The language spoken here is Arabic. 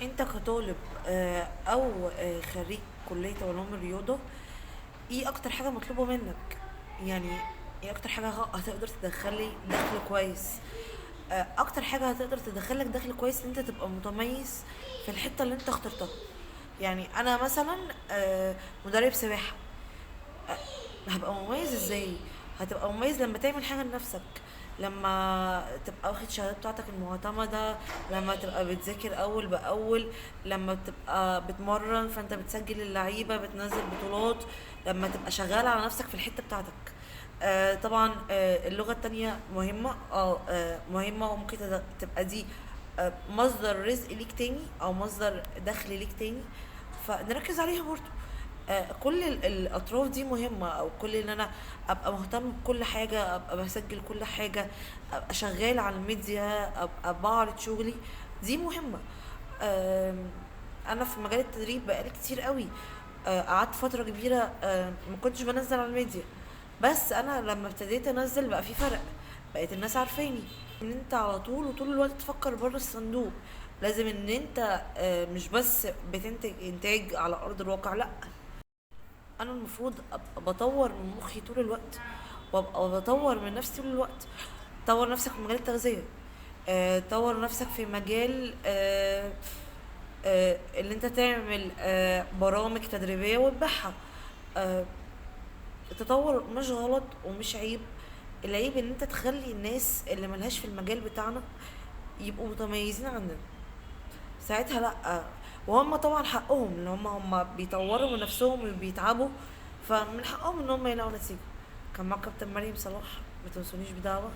انت كطالب او خريج كلية علوم الرياضة، ايه اكتر حاجة مطلوبة منك؟ يعني ايه اكتر حاجة هتقدر تدخلي دخل كويس؟ اكتر حاجة هتقدر تدخلك دخل كويس ان انت تبقى متميز في الحتة اللي انت اخترتها. يعني انا مثلا مدرب سباحة. هبقى مميز ازاي؟ هتبقى مميز لما تعمل حاجة لنفسك، لما تبقى واخد الشهادات بتاعتك المعتمدة، لما تبقى بتذاكر أول بأول، لما بتبقى بتمرن فانت بتسجل اللعيبة بتنزل بطولات، لما تبقى شغال على نفسك في الحتة بتاعتك. طبعا اللغة التانية مهمة، مهمة، وممكن تبقى دي مصدر رزق ليك تاني او مصدر دخل ليك تاني، فنركز عليها برضو. كل الاطراف دي مهمه، او كل ان انا ابقى مهتم بكل حاجه، ابقى بسجل كل حاجه، ابقى شغال على الميديا، ابقى بعرض شغلي، دي مهمه. آم، انا في مجال التدريب بقالي كتير قوي. قعدت فتره كبيره ما كنتش بنزل على الميديا، بس انا لما ابتديت انزل بقى في فرق، بقيت الناس عارفاني. ان انت على طول وطول الوقت تفكر بره الصندوق، لازم ان انت مش بس بتنتج انتاج على ارض الواقع، لا، انا المفروض ابقى بطور من مخي طول الوقت، وابقى بطور من نفسي طول الوقت. طور نفسك في مجال التغذية، طور نفسك في مجال اللي انت تعمل برامج تدريبية وتبيعها. آه، التطور مش غلط ومش عيب، العيب ان انت تخلي الناس اللي ملهاش في المجال بتاعنا يبقوا متميزين عننا، ساعتها لا. وهم طبعا حقهم ان هم بيطوروا من نفسهم وبيتعبوا، فمن حقهم ان هم يلاقوا نتيجة. كان معاك كابتن مريم صلاح، ما تنسونيش بدعوة.